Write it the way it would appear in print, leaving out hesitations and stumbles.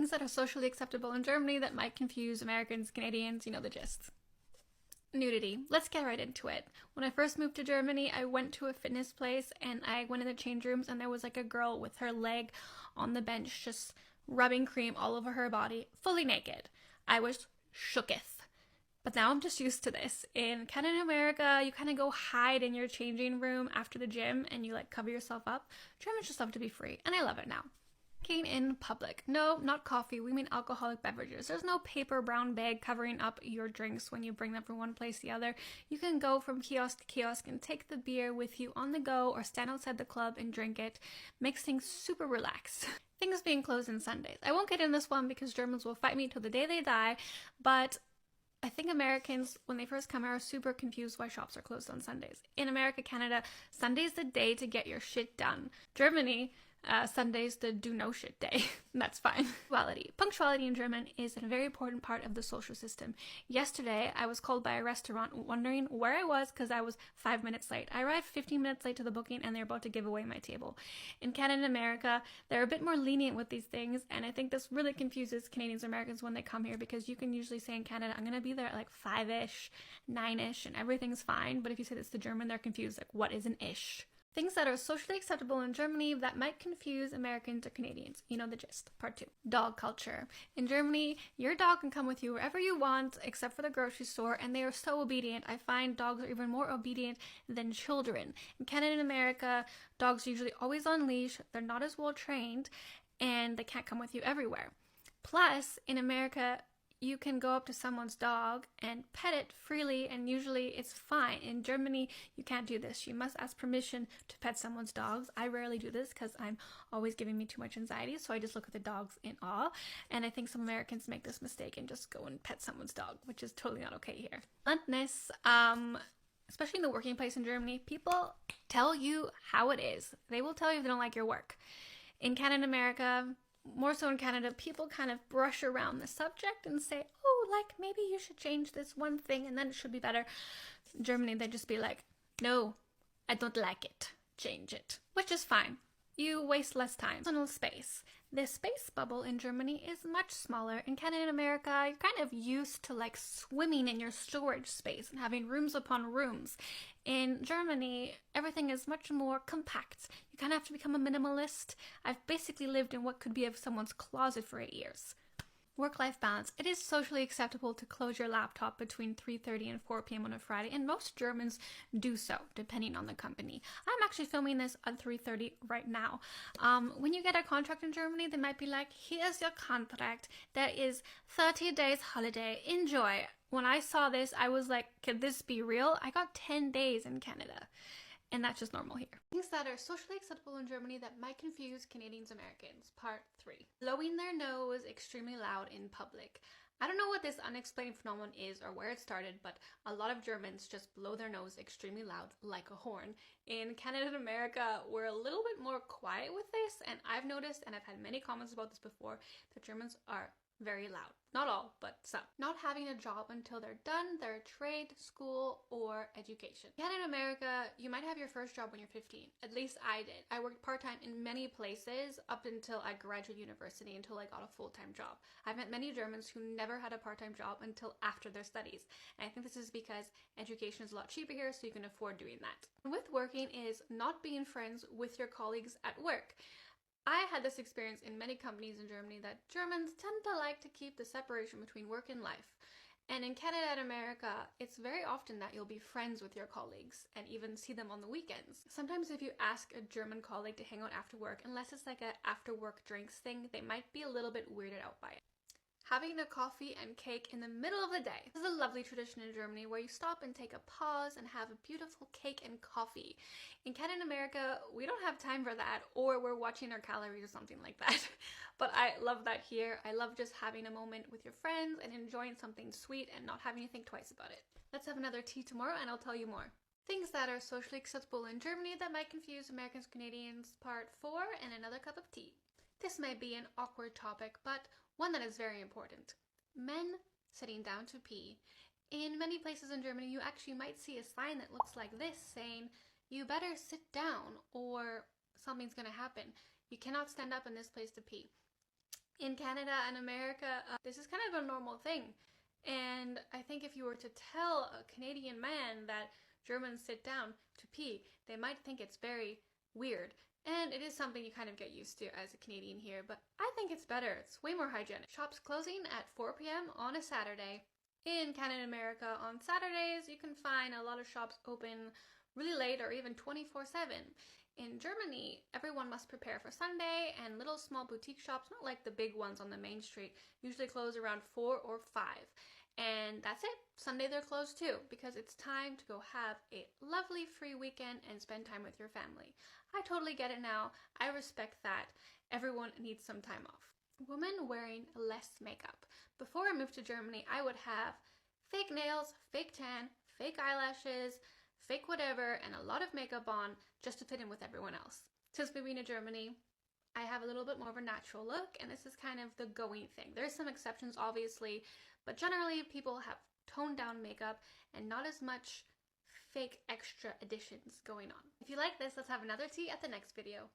Things that are socially acceptable in Germany that might confuse Americans, Canadians, you know the gist. Nudity. Let's get right into it. When I first moved to Germany, I went to a fitness place and I went in the change rooms and there was like a girl with her leg on the bench just rubbing cream all over her body, fully naked. I was shooketh. But now I'm just used to this. In Canada and America, you kind of go hide in your changing room after the gym and you like cover yourself up. Germans just love to be free and I love it now. In public. No, not coffee. We mean alcoholic beverages. There's no paper brown bag covering up your drinks when you bring them from one place to the other. You can go from kiosk to kiosk and take the beer with you on the go or stand outside the club and drink it. Makes things super relaxed. Things being closed on Sundays. I won't get in this one because Germans will fight me till the day they die, but I think Americans, when they first come here, are super confused why shops are closed on Sundays. In America, Canada, Sunday's the day to get your shit done. Germany, Sunday's the do no shit day. That's fine. Punctuality. Punctuality in German is a very important part of the social system. Yesterday, I was called by a restaurant wondering where I was because I was 5 minutes late. I arrived 15 minutes late to the booking and they're about to give away my table. In Canada and America, they're a bit more lenient with these things, and I think this really confuses Canadians and Americans when they come here because you can usually say in Canada, I'm going to be there at like 5-ish, 9-ish, and everything's fine. But if you say this to German, they're confused. Like, what is an ish? Things that are socially acceptable in Germany that might confuse Americans or Canadians. You know the gist. Part 2. Dog culture. In Germany, your dog can come with you wherever you want, except for the grocery store, and they are so obedient. I find dogs are even more obedient than children. In Canada and America, dogs are usually always on leash, they're not as well trained, and they can't come with you everywhere. Plus, in America, you can go up to someone's dog and pet it freely, and usually it's fine. In Germany, you can't do this. You must ask permission to pet someone's dogs. I rarely do this because I'm always giving me too much anxiety, so I just look at the dogs in awe. And I think some Americans make this mistake and just go and pet someone's dog, which is totally not okay here. Bluntness, especially in the working place in Germany, people tell you how it is. They will tell you if they don't like your work. In Canada and America, more so in Canada, people kind of brush around the subject and say, oh, like, maybe you should change this one thing and then it should be better. In Germany, they'd just be like, no, I don't like it. Change it. Which is fine. You waste less time. Personal space. The space bubble in Germany is much smaller. In Canada and America, you're kind of used to like swimming in your storage space and having rooms upon rooms. In Germany, everything is much more compact. You kind of have to become a minimalist. I've basically lived in what could be of someone's closet for 8 years. Work-life balance. It is socially acceptable to close your laptop between 3:30 and 4 p.m. on a Friday, and most Germans do so, depending on the company. I'm actually filming this at 3:30 right now. When you get a contract in Germany, they might be like, here's your contract. There is 30 days holiday. Enjoy. When I saw this, I was like, could this be real? I got 10 days in Canada. And that's just normal here. Things that are socially acceptable in Germany that might confuse Canadians and Americans. Part 3. Blowing their nose extremely loud in public. I don't know what this unexplained phenomenon is or where it started, but a lot of Germans just blow their nose extremely loud like a horn. In Canada and America, we're a little bit more quiet with this, and I've noticed, and I've had many comments about this before, that Germans are very loud. Not all, but some. Not having a job until they're done their trade, school, or education. Yet in America, you might have your first job when you're 15. At least I did. I worked part-time in many places up until I graduated university, until I got a full-time job. I've met many Germans who never had a part-time job until after their studies. And I think this is because education is a lot cheaper here, so you can afford doing that. With working is not being friends with your colleagues at work. I had this experience in many companies in Germany that Germans tend to like to keep the separation between work and life. And in Canada and America, it's very often that you'll be friends with your colleagues and even see them on the weekends. Sometimes if you ask a German colleague to hang out after work, unless it's like an after work drinks thing, they might be a little bit weirded out by it. Having a coffee and cake in the middle of the day. This is a lovely tradition in Germany where you stop and take a pause and have a beautiful cake and coffee. In Canada and America, we don't have time for that, or we're watching our calories or something like that. But I love that here. I love just having a moment with your friends and enjoying something sweet and not having to think twice about it. Let's have another tea tomorrow and I'll tell you more. Things that are socially acceptable in Germany that might confuse Americans, Canadians, part 4, and another cup of tea. This may be an awkward topic, but one that is very important. Men sitting down to pee. In many places in Germany, you actually might see a sign that looks like this saying, you better sit down or something's going to happen. You cannot stand up in this place to pee. In Canada and America, this is kind of a normal thing. And I think if you were to tell a Canadian man that Germans sit down to pee, they might think it's very weird. And it is something you kind of get used to as a Canadian here, but I think it's better. It's way more hygienic. Shops closing at 4 p.m. on a Saturday. In Canada and America, on Saturdays, you can find a lot of shops open really late or even 24/7. In Germany, everyone must prepare for Sunday, and little small boutique shops, not like the big ones on the main street, usually close around 4 or 5. And that's it. Sunday they're closed too, because it's time to go have a lovely free weekend and spend time with your family. I totally get it now. I respect that. Everyone needs some time off. Women wearing less makeup. Before I moved to Germany, I would have fake nails, fake tan, fake eyelashes, fake whatever, and a lot of makeup on just to fit in with everyone else. Since moving to Germany, I have a little bit more of a natural look, and this is kind of the going thing. There's some exceptions, obviously, but generally people have toned down makeup and not as much fake extra additions going on. If you like this, let's have another tea at the next video.